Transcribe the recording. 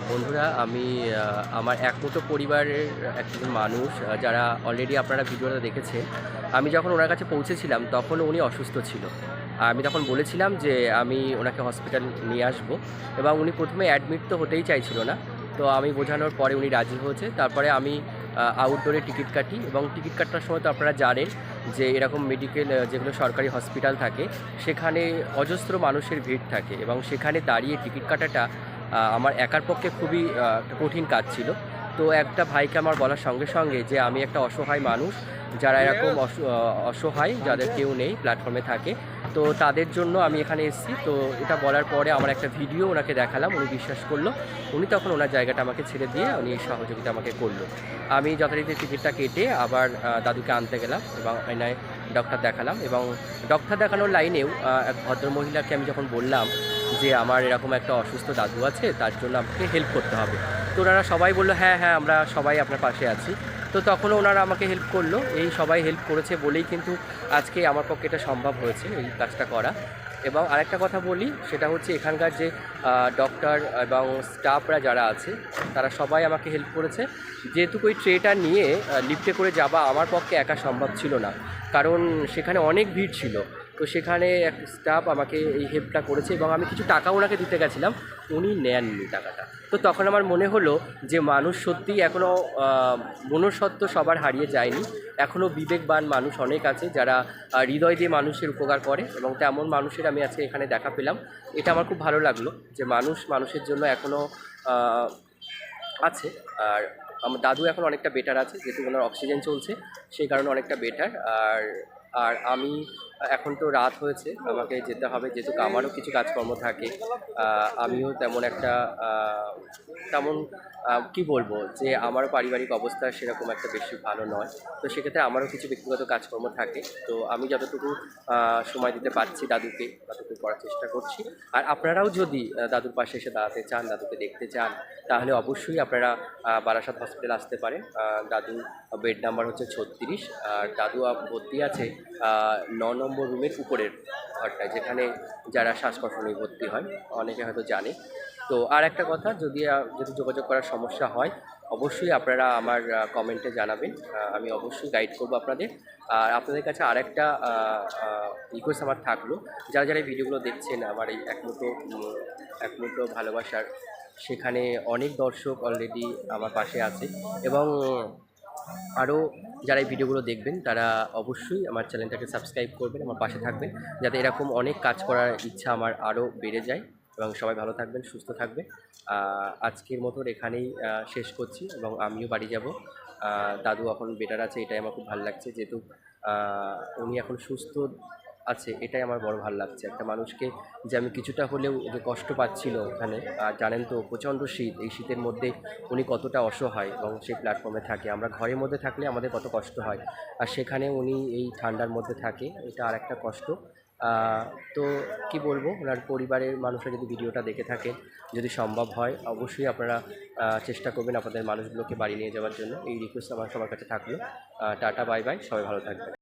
বন্ধুরা আমি আমার একমুঠো পরিবারের একজন মানুষ যারা অলরেডি আপনারা ভিডিওটা দেখেছেন। আমি যখন ওনার কাছে পৌঁছেছিলাম তখন উনি অসুস্থ ছিল। আমি তখন বলেছিলাম যে আমি ওনাকে হসপিটাল নিয়ে আসবো এবং উনি প্রথমে অ্যাডমিট তো হতেই চাইছিল না। তো আমি বোঝানোর পরে উনি রাজি হয়েছে। তারপরে আমি আউটডোরে টিকিট কাটি এবং টিকিট কাটার সময় তো আপনারা জানেন যে এরকম মেডিকেল যেগুলো সরকারি হসপিটাল থাকে সেখানে অজস্র মানুষের ভিড় থাকে এবং সেখানে দাঁড়িয়ে টিকিট কাটাটা আমার একার পক্ষে খুবই একটা কঠিন কাজ ছিল। তো একটা ভাইকে আমার বলার সঙ্গে সঙ্গে যে আমি একটা অসহায় মানুষ, যারা এরকম অসহায়, যাদের কেউ নেই, প্ল্যাটফর্মে থাকে, তো তাদের জন্য আমি এখানে এসেছি। তো এটা বলার পরে আমার একটা ভিডিও ওনাকে দেখালাম, উনি বিশ্বাস করলো। উনি তখন ওনার জায়গাটা আমাকে ছেড়ে দিয়ে উনি সহযোগিতা আমাকে করলো। আমি যথারীতি টিকিটটা কেটে আবার দাদুকে আনতে গেলাম এবং এনায় ডক্টর দেখালাম এবং ডক্টর দেখানোর লাইনেও এক ভদ্রমহিলাকে আমি যখন বললাম যে আমার এরকম একটা অসুস্থ দাদু আছে, তার জন্য আমাকে হেল্প করতে হবে। তো ওনারা সবাই বললো হ্যাঁ হ্যাঁ আমরা সবাই আপনার পাশে আছি। তো তখনও ওনারা আমাকে হেল্প করলো। এই সবাই হেল্প করেছে বলেই কিন্তু আজকে আমার পক্ষে এটা সম্ভব হয়েছে এই কাজটা করা। এবং আরেকটা কথা বলি, সেটা হচ্ছে এখানকার যে ডক্টর এবং স্টাফরা যারা আছে তারা সবাই আমাকে হেল্প করেছে। যেহেতু ওই ট্রেটা নিয়ে লিফটে করে যাওয়া আমার পক্ষে একা সম্ভব ছিল না, কারণ সেখানে অনেক ভিড় ছিল। তো সেখানে এক স্টাফ আমাকে এই হেল্পটা করেছে এবং আমি কিছু টাকা ওনাকে দিতে গেছিলাম, উনি নেননি টাকাটা। তো তখন আমার মনে হলো যে মানুষ সত্যিই এখনও মনুষ্যত্ব সবার হারিয়ে যায়নি। এখনও বিবেকবান মানুষ অনেক আছে যারা হৃদয় দিয়ে মানুষের উপকার করে এবং তেমন মানুষের আমি আজকে এখানে দেখা পেলাম। এটা আমার খুব ভালো লাগলো যে মানুষ মানুষের জন্য এখনও আছে। আর আমার দাদু এখন অনেকটা বেটার আছে, যেহেতু ওনার অক্সিজেন চলছে সেই কারণে অনেকটা বেটার। আর আর আমি এখন তো রাত হয়েছে, আমাকে যেতে হবে, যেহেতু আমারও কিছু কাজকর্ম থাকে। আমিও তেমন একটা তেমন কি বলবো, যে আমারও পারিবারিক অবস্থা সেরকম একটা বেশি ভালো নয়। তো সেক্ষেত্রে আমারও কিছু ব্যক্তিগত কাজকর্ম থাকে। তো আমি যতটুকু সময় দিতে পারছি দাদুকে ততটুকু করার চেষ্টা করছি। আর আপনারাও যদি দাদুর পাশে এসে দাঁড়াতে চান, দাদুকে দেখতে চান, তাহলে অবশ্যই আপনারা বারাসাত হসপিটাল আসতে পারেন। দাদুর বেড নাম্বার হচ্ছে 36। আর দাদু ভর্তি আছে 9 নম্বর রুমের উপরের ঘরটায়, যেখানে যারা শ্বাসকষ্ট নিয়ে ভর্তি হয়, অনেকে হয়তো জানে। তো আর একটা কথা, যদি যোগাযোগ করার সমস্যা হয় অবশ্যই আপনারা আমার কমেন্টে জানাবেন। আমি অবশ্যই গাইড করব আপনাদের। আর আপনাদের কাছে আরেকটা রিকোয়েস্ট আমার থাকলো, যারা যারা এই ভিডিওগুলো দেখছেন আমার এই একমুঠো ভালোবাসার, সেখানে অনেক দর্শক অলরেডি আমার পাশে আছে এবং আরও যারা এই ভিডিওগুলো দেখবেন তারা অবশ্যই আমার চ্যানেলটাকে সাবস্ক্রাইব করবেন, আমার পাশে থাকবেন, যাতে এরকম অনেক কাজ করার ইচ্ছা আমার আরও বেড়ে যায়। এবং সবাই ভালো থাকবেন, সুস্থ থাকবেন। আজকের মতো এখানেই শেষ করছি এবং আমিও বাড়ি যাব। দাদু এখন বেটার আছে, এটাই আমার খুব ভালো লাগছে। যেহেতু উনি এখন সুস্থ আছে, এটাই আমার বড় ভালো লাগছে। একটা মানুষকে যে আমি কিছুটা হলেও যে কষ্ট পাচ্ছিল ওখানে, আর জানেন তো প্রচণ্ড শীত, এই শীতের মধ্যে উনি কতটা অসহায় এবং সেই প্ল্যাটফর্মে থাকে। আমরা ঘরের মধ্যে থাকলে আমাদের কত কষ্ট হয়, আর সেখানে উনি এই ঠান্ডার মধ্যে থাকে, এটা আর একটা কষ্ট। তো কি বলবো, ওনার পরিবারের মানুষরা যদি ভিডিওটা দেখে থাকে, যদি সম্ভব হয় অবশ্যই আপনারা চেষ্টা করবেন আপনাদের মানুষগুলোকে বাড়ি নিয়ে যাওয়ার জন্য। এই রিকোয়েস্ট আমার সবার কাছে থাকলো। টাটা, বাই বাই, সবাই ভালো থাকবেন।